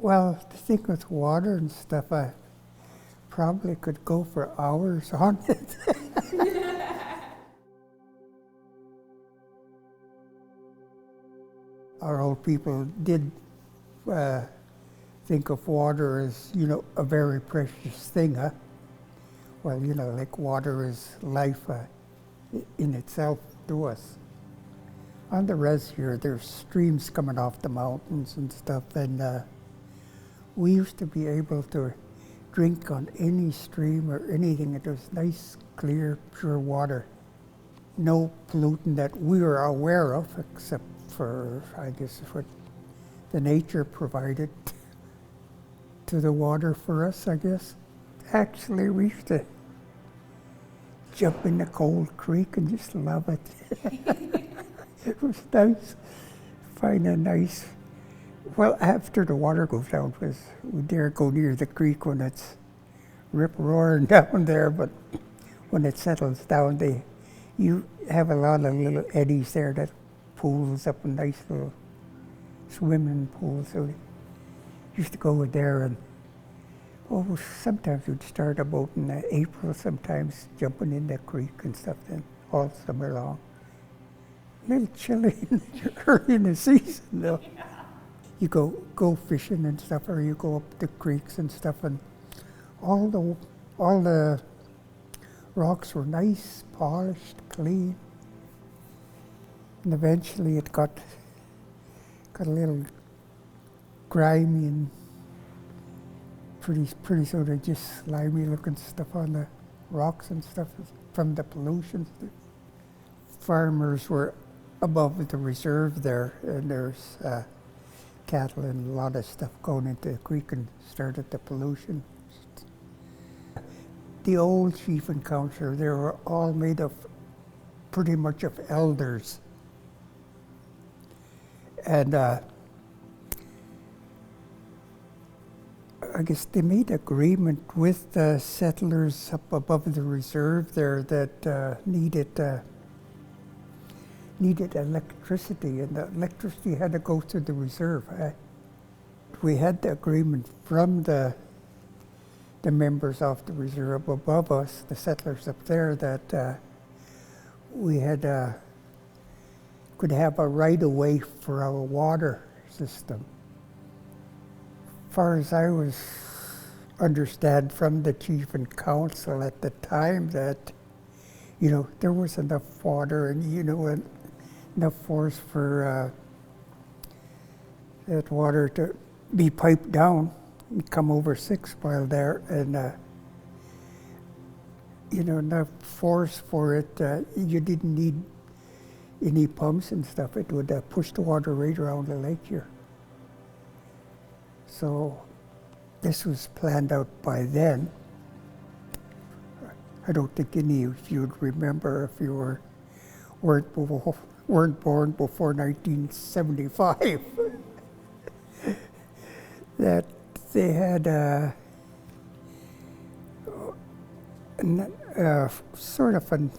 Well, the thing with water and stuff, I probably could go for hours on it. Our old people did think of water as, a very precious thing, huh? Well, like water is life in itself to us. On the res here, there's streams coming off the mountains and stuff, and we used to be able to drink on any stream or anything. It was nice, clear, pure water. No pollutant that we were aware of, except for, I guess, what the nature provided to the water for us, I guess. Actually, we used to jump in the cold creek and just love it. It was nice, find a nice, well, after the water goes down, because we dare go near the creek when it's rip-roaring down there, but when it settles down, you have a lot of little eddies there that pools up, a nice little swimming pool, so we used to go in there, and sometimes we'd start about in April, sometimes jumping in the creek and stuff then, all summer long. A little chilly early in the season though. Yeah. You go fishing and stuff, or you go up the creeks and stuff, and all the rocks were nice, polished, clean. And eventually it got a little grimy and pretty sort of just slimy looking stuff on the rocks and stuff from the pollution. The farmers were above the reserve there, and there's cattle and a lot of stuff going into the creek and started the pollution. The old chief and councillor, they were all made of pretty much of elders. And I guess they made agreement with the settlers up above the reserve there that needed electricity, and the electricity had to go to the reserve. We had the agreement from the members of the reserve above us, the settlers up there, that we had could have a right-of-way for our water system. As far as I understand from the chief and council at the time, that there was enough water and enough force for that water to be piped down and come over 6 Mile there, and enough force for it. You didn't need any pumps and stuff. It would push the water right around the lake here. So this was planned out by then. I don't think any of you would remember if you weren't born before 1975. That they had sort of an,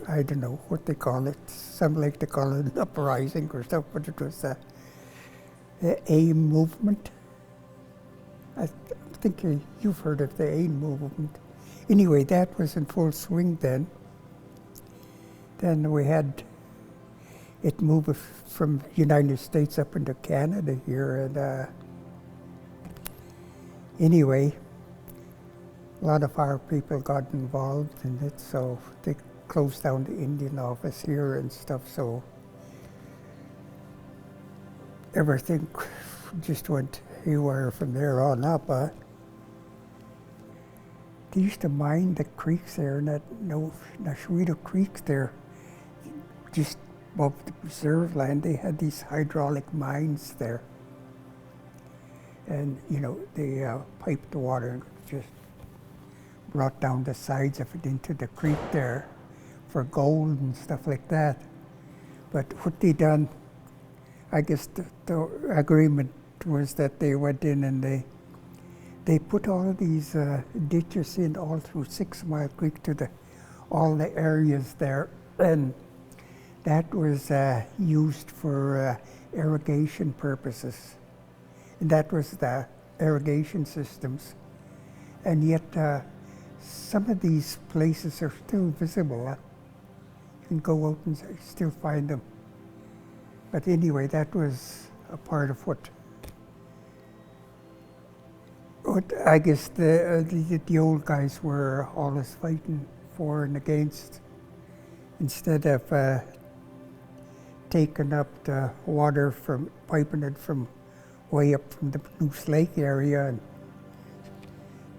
I don't know what they call it, some like to call it an uprising or stuff, but it was the AIM movement. I think you've heard of the AIM movement. Anyway, that was in full swing then. Then we had it move from the United States up into Canada here, and anyway, a lot of our people got involved in it, so they closed down the Indian office here and stuff, so everything just went haywire from there on up. They used to mine the creeks there, and that Nashwito Creek there, just above the reserve land, they had these hydraulic mines there. And, they piped the water and just brought down the sides of it into the creek there for gold and stuff like that. But what they done, I guess the agreement was that they went in and they put all of these ditches in all through 6 Mile Creek to all the areas there, and that was used for irrigation purposes. and that was the irrigation systems. And yet some of these places are still visible. You can go out and still find them. But anyway, that was a part of what I guess the old guys were always fighting for and against. Instead of taking up the water from, piping it from way up from the Moose Lake area, and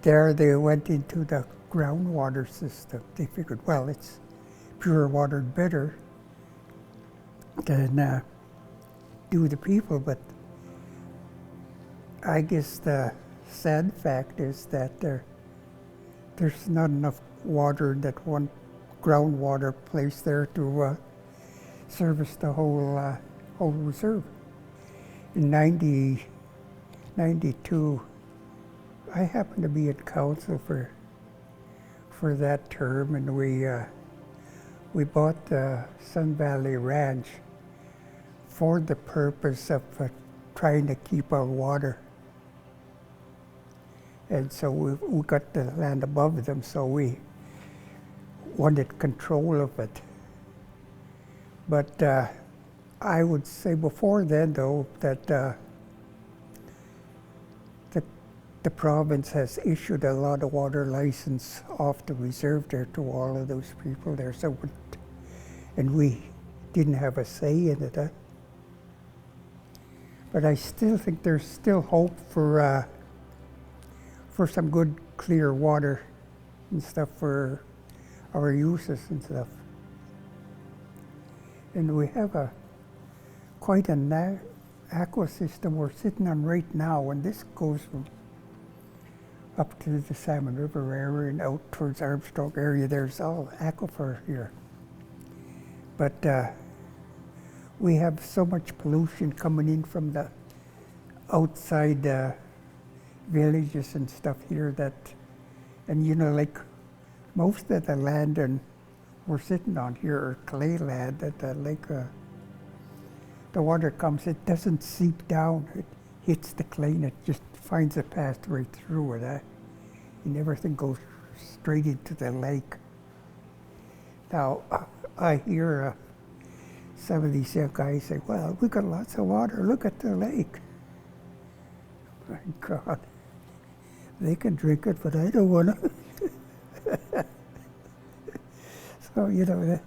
there they went into the groundwater system. They figured, well, it's pure water better than do the people, but I guess the sad fact is that there's not enough water in that one groundwater place there to service the whole reserve. In 92, I happened to be at council for that term, and we bought the Sun Valley Ranch for the purpose of trying to keep our water. And so we got the land above them, so we wanted control of it. But I would say before then, though, that the province has issued a lot of water license off the reserve there to all of those people there. So, and we didn't have a say in it. But I still think there's still hope for some good, clear water and stuff for our uses and stuff. And we have quite an aqua system we're sitting on right now, and this goes from up to the Salmon River area and out towards Armstrong area. There's all aquifer here. But we have so much pollution coming in from the outside villages and stuff here that, and you know, like most of the land and we're sitting on here are clay land that the water comes, it doesn't seep down, it hits the clay and it just finds a path right through it. And everything goes straight into the lake. Now, I hear some of these young guys say, well, we got lots of water, look at the lake. My God, they can drink it, but I don't want to. So, you know,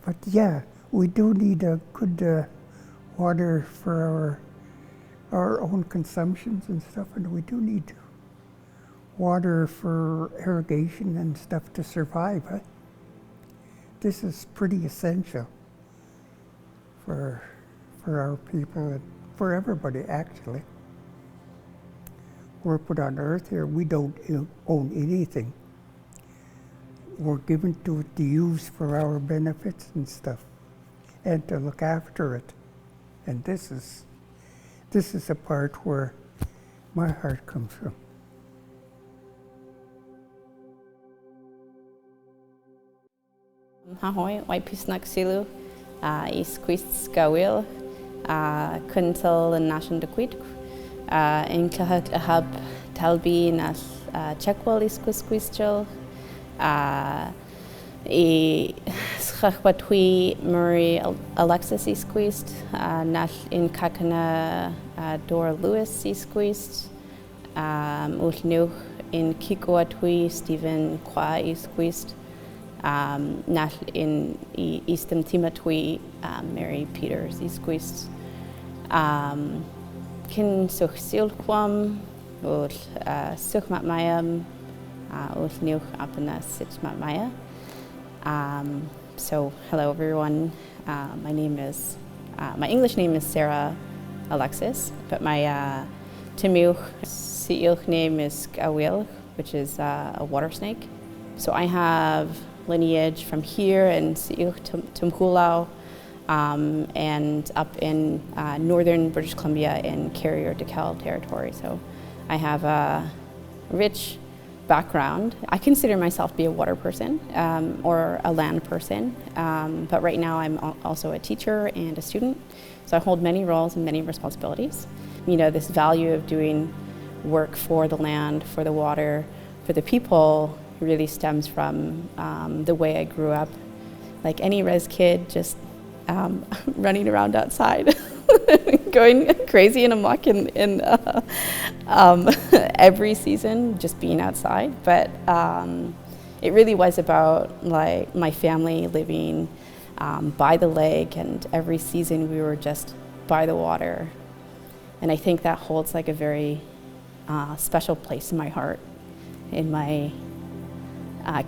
but yeah, we do need a good water for our own consumptions and stuff, and we do need water for irrigation and stuff to survive. Huh? This is pretty essential for our people and for everybody, actually. We're put on earth here, we don't own anything. We're given to it to use for our benefits and stuff, and to look after it. And this is the part where my heart comes from. Ahoy, Waipisnak Silu, Isquist Gawil, Kuntal and Nation Dequit, in Clahat Ahab Talbi Nas Chekwal Isquisquistil, Schachbatwi Murray Alexis Isquist, Nash in Kakana Dora Lewis Isquist, Ulnuch in Kikoatwi Stephen Kwa Isquist. Nash in Eastham Timatwi, Mary Peters Isquist, Kin Such Silquam, or Suchmat Mayam, or Nuch Apana Sitchmat Maya. So, hello everyone. My name is, my English name is Sarah Alexis, but my Timuch Siilch name is Gawil, which is a water snake. So I have lineage from here in Siilch Tumkulau and up in northern British Columbia in Carrier-DeKalb territory. So I have a rich background. I consider myself to be a water person or a land person, but right now I'm also a teacher and a student. So I hold many roles and many responsibilities. This value of doing work for the land, for the water, for the people really stems from the way I grew up. Like any res kid, just running around outside, going crazy and amok in every season, just being outside. But it really was about like my family living by the lake, and every season we were just by the water. And I think that holds like a very special place in my heart, in my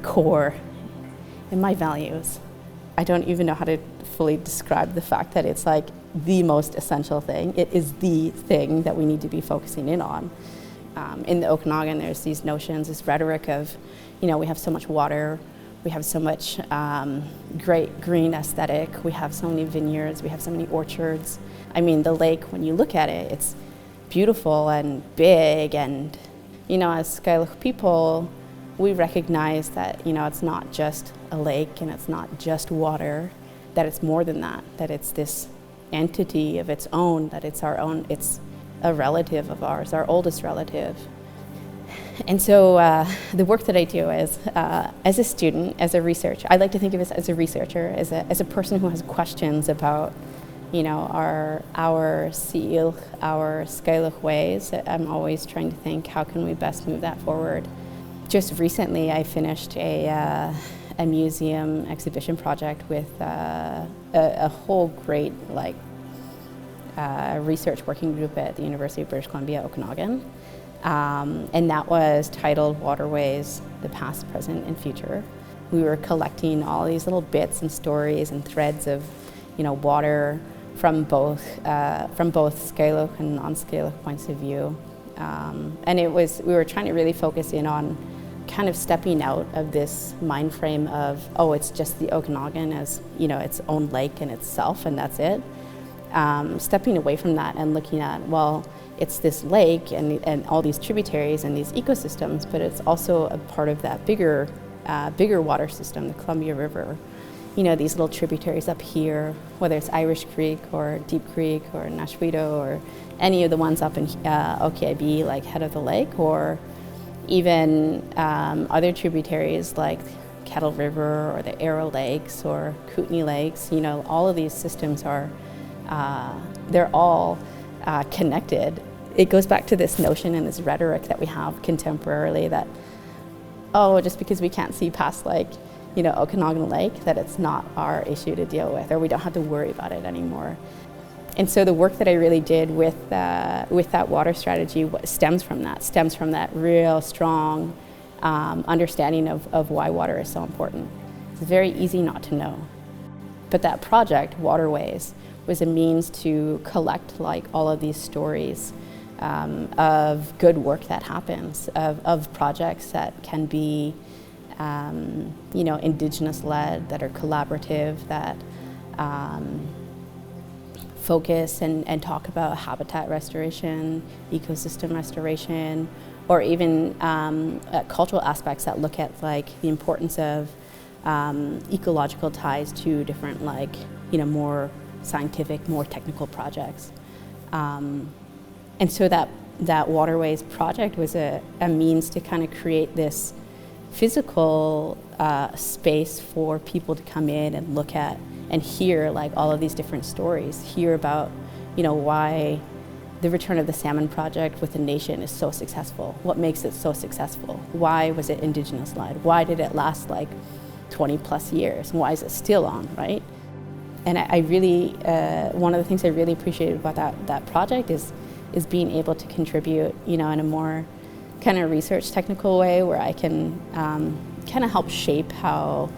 core, in my values. I don't even know how to fully describe the fact that it's like the most essential thing. It is the thing that we need to be focusing in on. In the Okanagan, there's these notions, this rhetoric of, we have so much water, we have so much great green aesthetic, we have so many vineyards, we have so many orchards. I mean, the lake, when you look at it, it's beautiful and big, and, as Skailloch people, we recognize that, it's not just a lake and it's not just water, that it's more than that, that it's this entity of its own, that it's our own, it's a relative of ours, our oldest relative. And so the work that I do is, as a student, as a researcher, I like to think of it as a researcher, as a person who has questions about, our Si'ilch, our Skailloch ways. I'm always trying to think, how can we best move that forward? Just recently, I finished a museum exhibition project with a whole great research working group at the University of British Columbia, Okanagan. And that was titled Waterways, the Past, Present, and Future. We were collecting all these little bits and stories and threads of, water from both Skailloch and non-Skailloch points of view. And we were trying to really focus in on kind of stepping out of this mind frame of, it's just the Okanagan as, its own lake in itself, and that's it. Stepping away from that and looking at, it's this lake and all these tributaries and these ecosystems, but it's also a part of that bigger water system, the Columbia River. These little tributaries up here, whether it's Irish Creek or Deep Creek or Nashwedo or any of the ones up in OKIB, like head of the lake, or even other tributaries like Kettle River or the Arrow Lakes or Kootenay Lakes. All of these systems are, they're all connected. It goes back to this notion and this rhetoric that we have contemporarily that, just because we can't see past Okanagan Lake, that it's not our issue to deal with, or we don't have to worry about it anymore. And so the work that I really did with that water strategy stems from that real strong understanding of why water is so important. It's very easy not to know. But that project, Waterways, was a means to collect all of these stories of good work that happens, of projects that can be Indigenous-led, that are collaborative, that focus and talk about habitat restoration, ecosystem restoration, or even cultural aspects that look at the importance of ecological ties to different more scientific, more technical projects. And so that Waterways project was a means to kind of create this physical space for people to come in and look at and hear all of these different stories, hear about why the Return of the Salmon project with the nation is so successful, what makes it so successful, why was it Indigenous-led, why did it last 20 plus years, why is it still on, right? And I really, one of the things I really appreciated about that project is being able to contribute, in a more kind of research technical way where I can kind of help shape how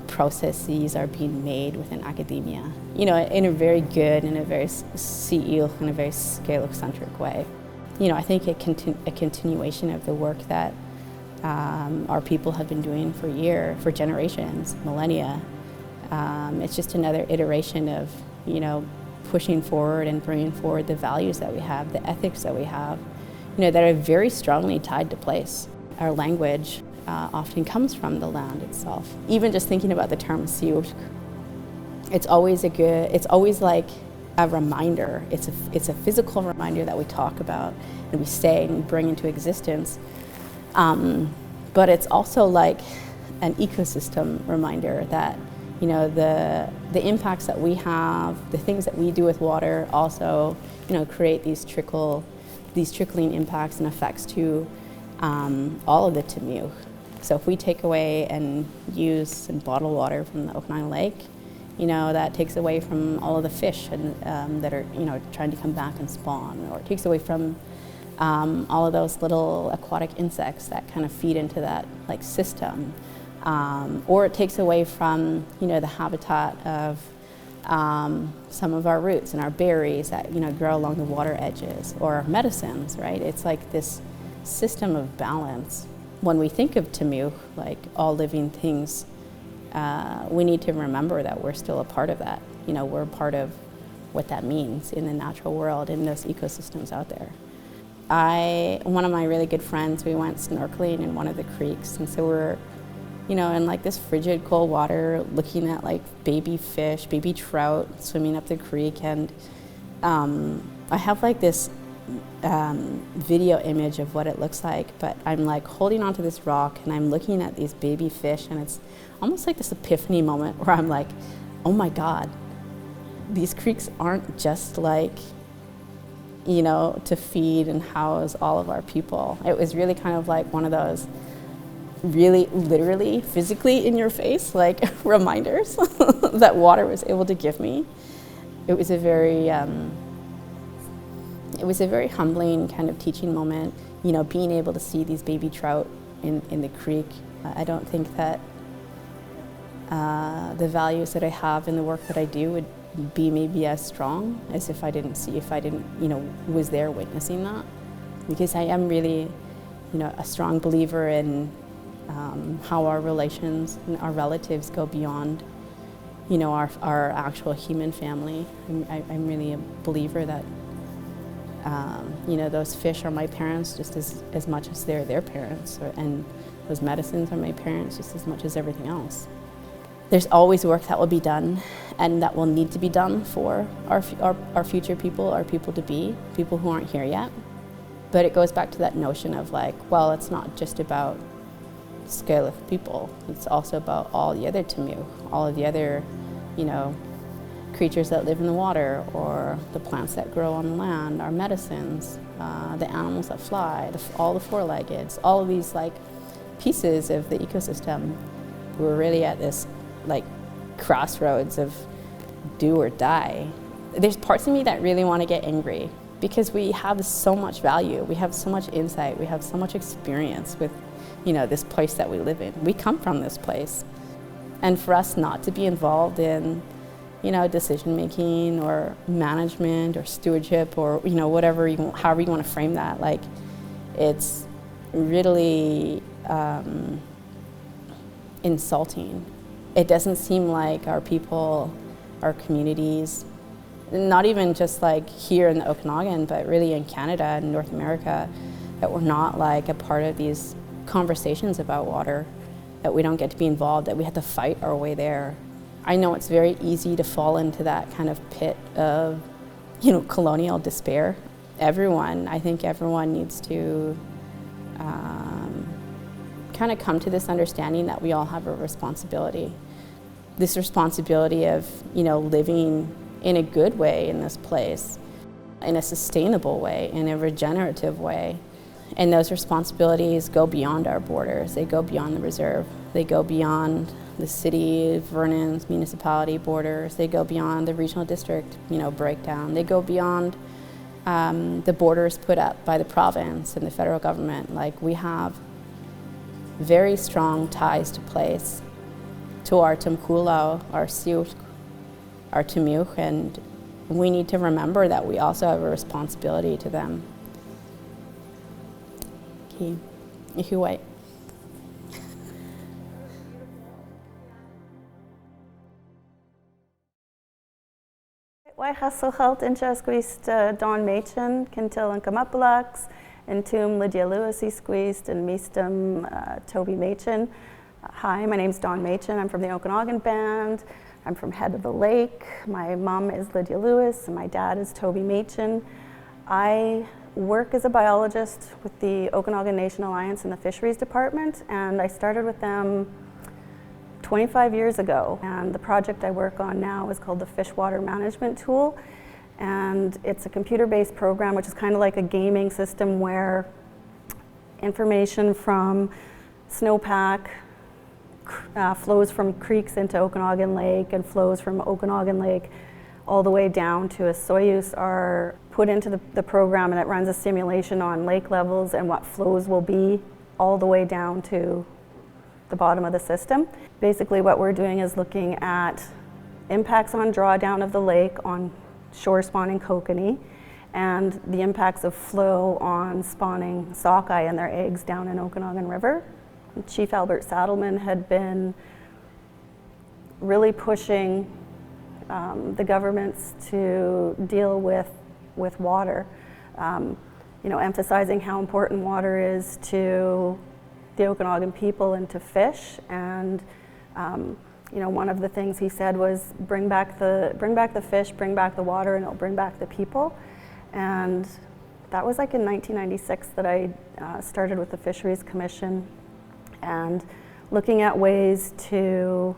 processes are being made within academia, in a very good, in a very Si'ilch, in a very Skailloch-centric way. I think a continuation of the work that our people have been doing for generations, millennia. It's just another iteration of, pushing forward and bringing forward the values that we have, the ethics that we have, that are very strongly tied to place. Our language often comes from the land itself. Even just thinking about the term Si'ilch, it's always a reminder. It's a physical reminder that we talk about and we say and we bring into existence. But it's also like an ecosystem reminder that, you know, the impacts that we have, the things that we do with water also, you know, create these trickling impacts and effects to all of the Timucua. So if we take away and use and bottle water from the Okanagan Lake, you know, that takes away from all of the fish and that are, you know, trying to come back and spawn, or it takes away from all of those little aquatic insects that kind of feed into that like system, or it takes away from, you know, the habitat of some of our roots and our berries that, you know, grow along the water edges, or medicines, right? It's like this system of balance. When we think of Timucua, like all living things, we need to remember that we're still a part of that. You know, we're a part of what that means in the natural world, in those ecosystems out there. One of my really good friends, we went snorkeling in one of the creeks, and so we're, you know, in like this frigid cold water, looking at like baby fish, baby trout swimming up the creek, and I have like this video image of what it looks like, but I'm like holding onto this rock and I'm looking at these baby fish, and it's almost like this epiphany moment where I'm like, oh my God, these creeks aren't just like, you know, to feed and house all of our people. It was really kind of like one of those really literally, physically in your face, like reminders that water was able to give me. It was a very humbling kind of teaching moment, you know, being able to see these baby trout in the creek. I don't think that the values that I have in the work that I do would be maybe as strong as if I didn't, you know, was there witnessing that. Because I am really, you know, a strong believer in how our relations and our relatives go beyond, you know, our actual human family. I'm really a believer that you know, those fish are my parents just as much as they're their parents, and those medicines are my parents just as much as everything else. There's always work that will be done and that will need to be done for our future people, our people to be, people who aren't here yet. But it goes back to that notion of like, well, it's not just about scale of people, it's also about all the other Timucua, all of the other, you know, creatures that live in the water, or the plants that grow on the land, our medicines, the animals that fly, all the four-leggeds, all of these like pieces of the ecosystem. We're really at this like crossroads of do or die. There's parts of me that really want to get angry because we have so much value, we have so much insight, we have so much experience with, you know, this place that we live in. We come from this place, and for us not to be involved in, you know, decision making or management or stewardship or, you know, whatever however you want to frame that, like, it's really insulting. It doesn't seem like our people, our communities, not even just like here in the Okanagan, but really in Canada and North America, that we're not like a part of these conversations about water, that we don't get to be involved, that we have to fight our way there. I know it's very easy to fall into that kind of pit of, you know, colonial despair. I think everyone needs to kind of come to this understanding that we all have a responsibility. This responsibility of, you know, living in a good way in this place, in a sustainable way, in a regenerative way. And those responsibilities go beyond our borders. They go beyond the reserve. They go beyond the city, Vernon's municipality borders. They go beyond the regional district, you know, breakdown. They go beyond the borders put up by the province and the federal government. Like, we have very strong ties to place, to our Tumkulao, our Syilx, our Timucua, and we need to remember that we also have a responsibility to them. Okay, Ihuwait. Waihasselhalt squeezed Don Machen, Kintil and Kamapalax, and Tum Lydia Lewis squeezed, and Meestum Toby Machen. Hi, my name's Don Machen. I'm from the Okanagan Band. I'm from Head of the Lake. My mom is Lydia Lewis and my dad is Toby Machin. I work as a biologist with the Okanagan Nation Alliance in the Fisheries Department, and I started with them 25 years ago. And the project I work on now is called the Fish Water Management Tool, and it's a computer-based program which is kind of like a gaming system where information from snowpack flows from creeks into Okanagan Lake and flows from Okanagan Lake all the way down to a Soyuz are put into the program, and it runs a simulation on lake levels and what flows will be all the way down to the bottom of the system. Basically what we're doing is looking at impacts on drawdown of the lake on shore spawning kokanee and the impacts of flow on spawning sockeye and their eggs down in Okanagan River. Chief Albert Saddleman had been really pushing the governments to deal with water, emphasizing how important water is to the Okanagan people and to fish. And one of the things he said was bring back the fish, bring back the water, and it'll bring back the people. And that was like in 1996 that I started with the Fisheries Commission and looking at ways to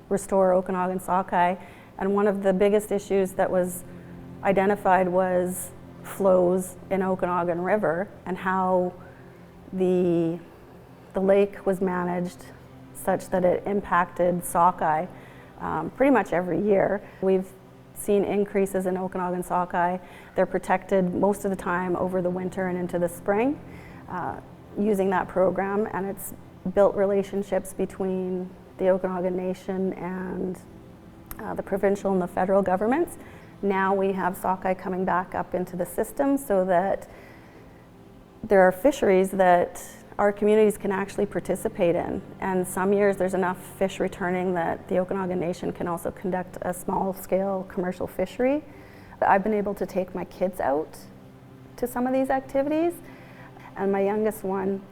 restore Okanagan sockeye. And one of the biggest issues that was identified was flows in Okanagan River and how the lake was managed such that it impacted sockeye pretty much every year. We've seen increases in Okanagan sockeye. They're protected most of the time over the winter and into the spring using that program, and it's built relationships between the Okanagan Nation and the provincial and the federal governments. Now we have sockeye coming back up into the system so that there are fisheries that our communities can actually participate in. And some years there's enough fish returning that the Okanagan Nation can also conduct a small-scale commercial fishery. I've been able to take my kids out to some of these activities, and my youngest one,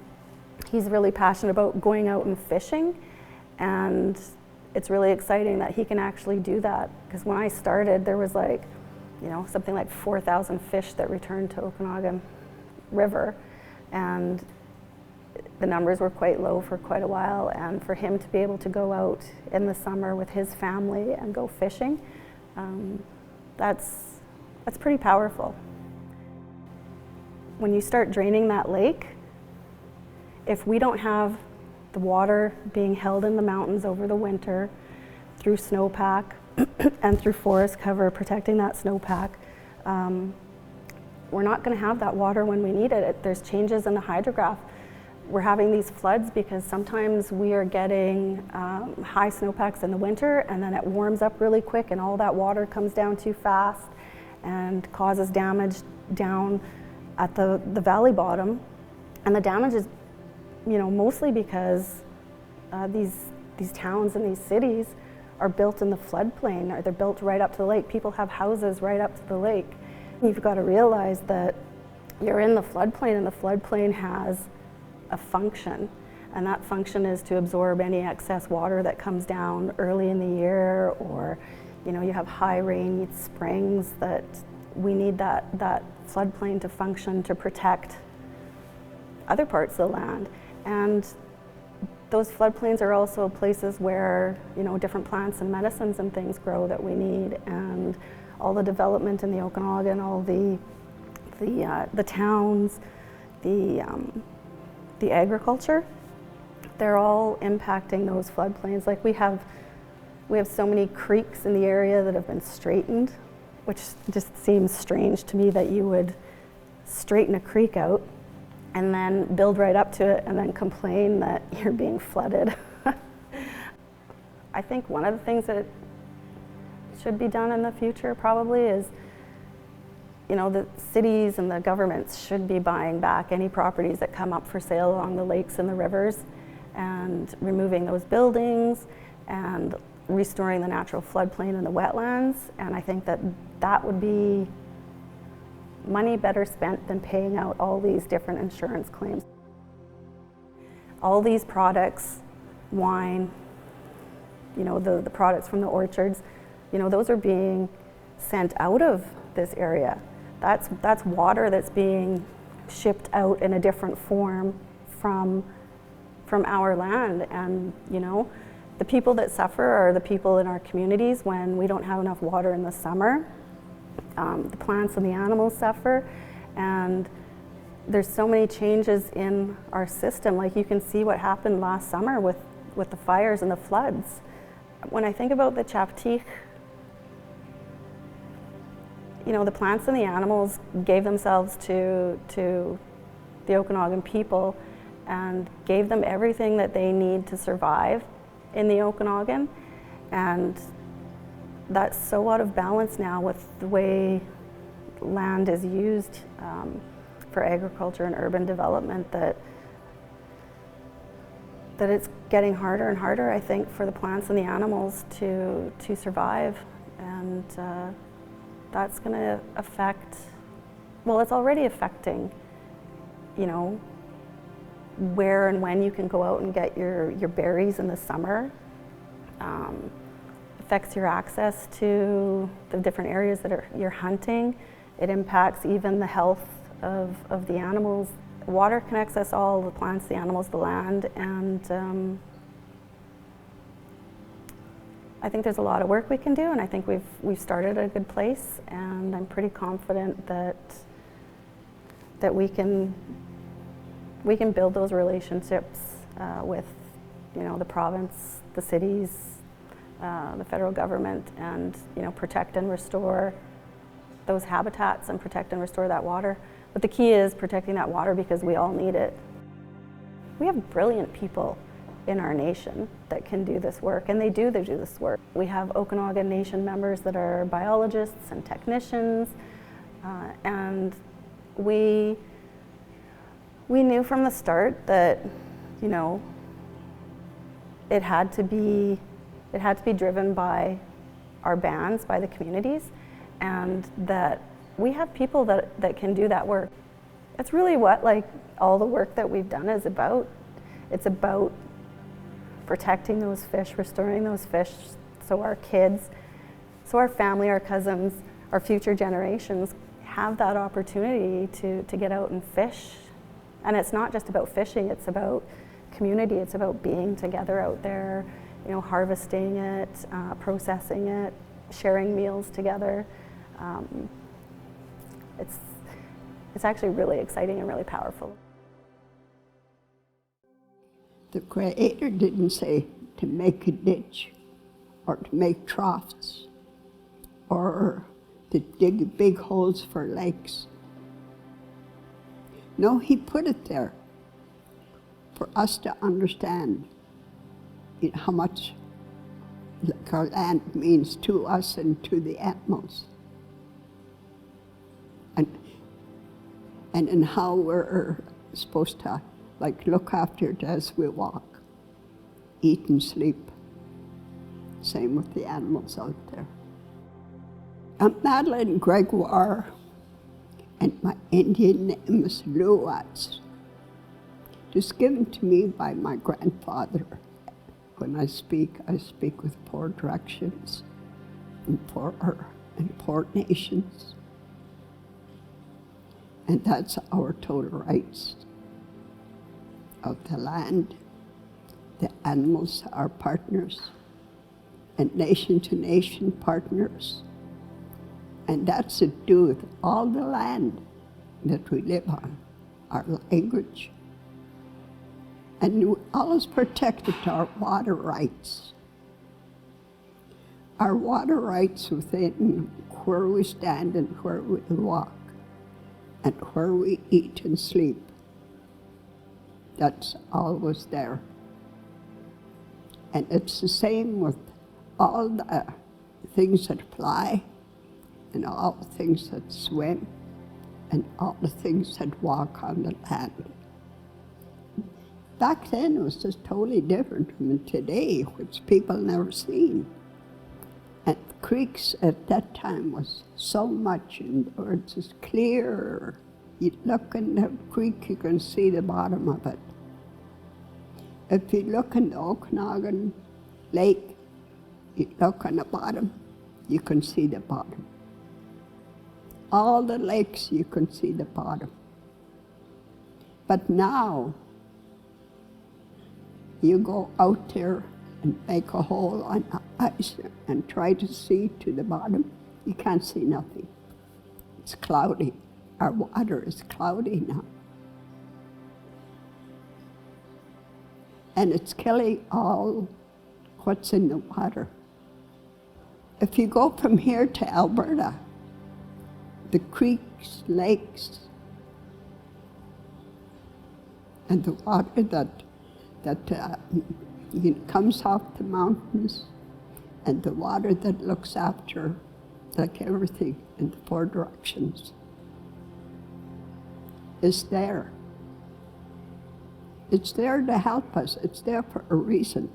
he's really passionate about going out and fishing, and it's really exciting that he can actually do that, because when I started there was something like 4,000 fish that returned to Okanagan River, and the numbers were quite low for quite a while. And for him to be able to go out in the summer with his family and go fishing, that's pretty powerful. When you start draining that lake, if we don't have the water being held in the mountains over the winter through snowpack and through forest cover protecting that snowpack, we're not going to have that water when we need it. There's changes in the hydrograph. We're having these floods because sometimes we are getting high snowpacks in the winter, and then it warms up really quick and all that water comes down too fast and causes damage down at the valley bottom. And the damage is mostly because these towns and these cities are built in the floodplain, or they're built right up to the lake. People have houses right up to the lake. You've got to realize that you're in the floodplain, and the floodplain has a function, and that function is to absorb any excess water that comes down early in the year, or you have high rain springs that we need that floodplain to function to protect other parts of the land. And those floodplains are also places where different plants and medicines and things grow that we need, and all the development in the Okanagan, all the towns, the agriculture, they're all impacting those floodplains. Like we have so many creeks in the area that have been straightened, which just seems strange to me that you would straighten a creek out and then build right up to it and then complain that you're being flooded. I think one of the things that should be done in the future probably is, the cities and the governments should be buying back any properties that come up for sale along the lakes and the rivers and removing those buildings and restoring the natural floodplain and the wetlands. And I think that would be money better spent than paying out all these different insurance claims. All these products, wine, the products from the orchards, those are being sent out of this area. That's water that's being shipped out in a different form from our land. And the people that suffer are the people in our communities when we don't have enough water in the summer. The plants and the animals suffer, and there's so many changes in our system. Like, you can see what happened last summer with the fires and the floods. When I think about the Chapteach, the plants and the animals gave themselves to the Okanagan people and gave them everything that they need to survive in the Okanagan. And that's so out of balance now with the way land is used for agriculture and urban development, that it's getting harder and harder, I think, for the plants and the animals to survive. And that's going to affect, well, it's already affecting, where and when you can go out and get your berries in the summer. Affects your access to the different areas that you're hunting. It impacts even the health of the animals. Water connects us all, the plants, the animals, the land, and I think there's a lot of work we can do, and I think we've started at a good place, and I'm pretty confident that we can build those relationships with the province, the cities, the federal government, and protect and restore those habitats and protect and restore that water. But the key is protecting that water because we all need it. We have brilliant people in our nation that can do this work, and they do this work. We have Okanagan Nation members that are biologists and technicians, and we knew from the start that it had to be driven by our bands, by the communities, and that we have people that can do that work. That's really what all the work that we've done is about. It's about protecting those fish, restoring those fish, so our kids, so our family, our cousins, our future generations have that opportunity to get out and fish. And it's not just about fishing, it's about community, it's about being together out there, harvesting it, processing it, sharing meals together. It's actually really exciting and really powerful. The Creator didn't say to make a ditch or to make troughs or to dig big holes for lakes. No, He put it there for us to understand how much our land means to us and to the animals. And in how we're supposed to look after it as we walk, eat and sleep. Same with the animals out there. I'm Madeline Gregoire, and my Indian name is Luats. It was given to me by my grandfather. When I speak with poor directions and poor nations. And that's our total rights of the land. The animals are partners, and nation-to-nation partners. And that's to do with all the land that we live on, our language. And we always protected our water rights. Our water rights within where we stand and where we walk, and where we eat and sleep. That's always there. And it's the same with all the things that fly, and all the things that swim, and all the things that walk on the land. Back then it was just totally different from today, which people never seen. And creeks at that time was so much, and it's just clear. You look in the creek, you can see the bottom of it. If you look in the Okanagan Lake, You look on the bottom, you can see the bottom. All the lakes, you can see the bottom. But now, you go out there and make a hole on the ice and try to see to the bottom, you can't see nothing. It's cloudy. Our water is cloudy now. And it's killing all what's in the water. If you go from here to Alberta, the creeks, lakes, and the water that comes off the mountains, and the water that looks after, like everything in the four directions, is there. It's there to help us. It's there for a reason.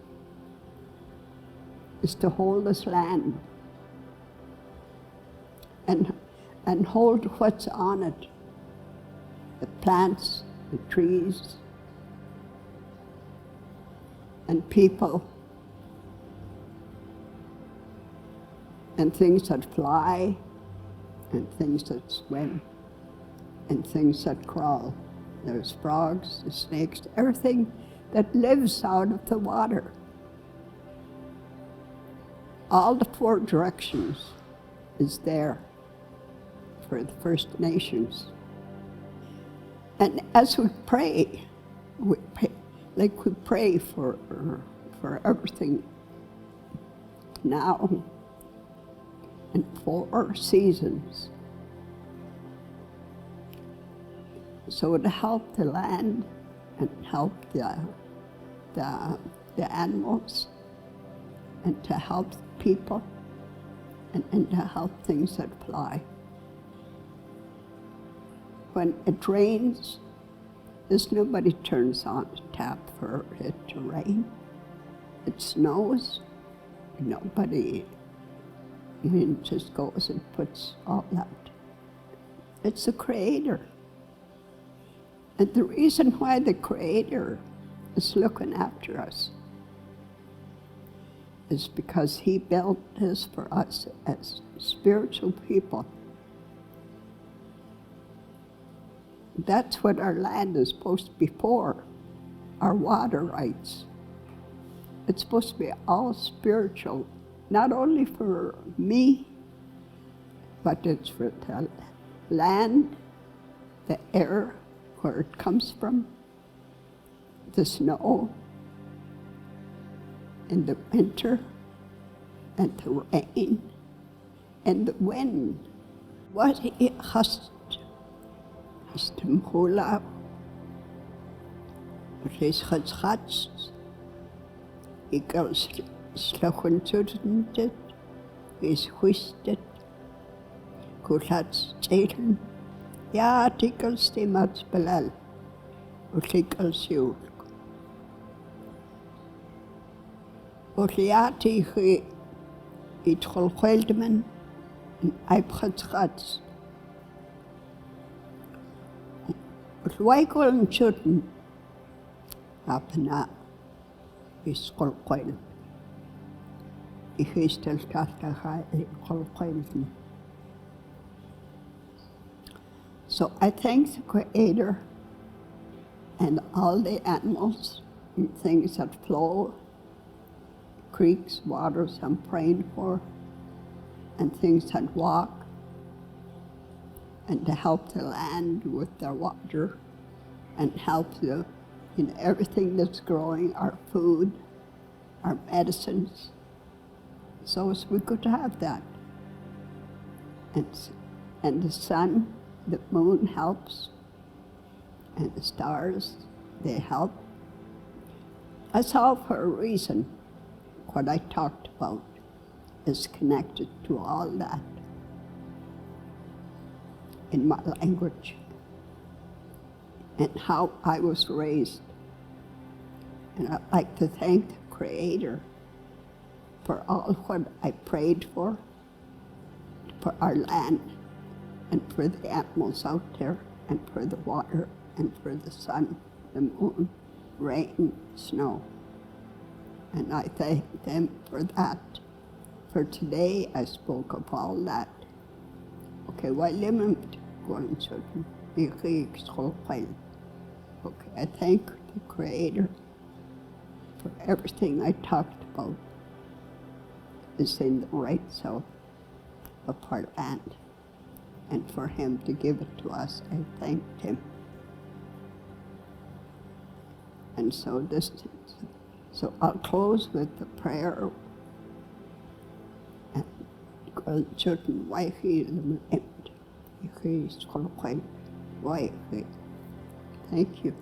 It's to hold this land and hold what's on it, the plants, the trees, and people, and things that fly, and things that swim, and things that crawl. There's frogs, the snakes, everything that lives out of the water. All the four directions is there for the First Nations. And as we pray for everything now, and 4 seasons. So to help the land and help the animals, and to help people, and to help things that fly. When it rains, there's nobody turns on the tap for it to rain. It snows, nobody just goes and puts all that. It's the Creator. And the reason why the Creator is looking after us is because He built this for us as spiritual people. That's what our land is supposed to be for, our water rights. It's supposed to be all spiritual, not only for me, but it's for the land, the air, where it comes from, the snow, in the winter, and the rain, and the wind. What it has to mhula, is hatch, it goes slachen zudent, is whistet, kulats zeten, ja, artikels die mats belal, artikels jul. Orliati he it holqueldemen en aipgatsgats. Orwaikol en chuten apna is holquel. Ik is tel kafka holquelden. So I thank the Creator and all the animals and things that flow, creeks, waters I'm praying for, and things that walk, and to help the land with their water, and help in everything that's growing, our food, our medicines. So it's good to have that. And the sun, the moon helps, and the stars, they help. That's all for a reason. What I talked about is connected to all that in my language and how I was raised. And I'd like to thank the Creator for all what I prayed for our land, and for the animals out there, and for the water, and for the sun, the moon, rain, snow. And I thank them for that. for today, I spoke of all that. Okay, why limit going to okay, I thank the Creator for everything I talked about is in the right south of our land. And for him to give it to us, I thanked him. And so I'll close with the prayer. And children, why he thank you.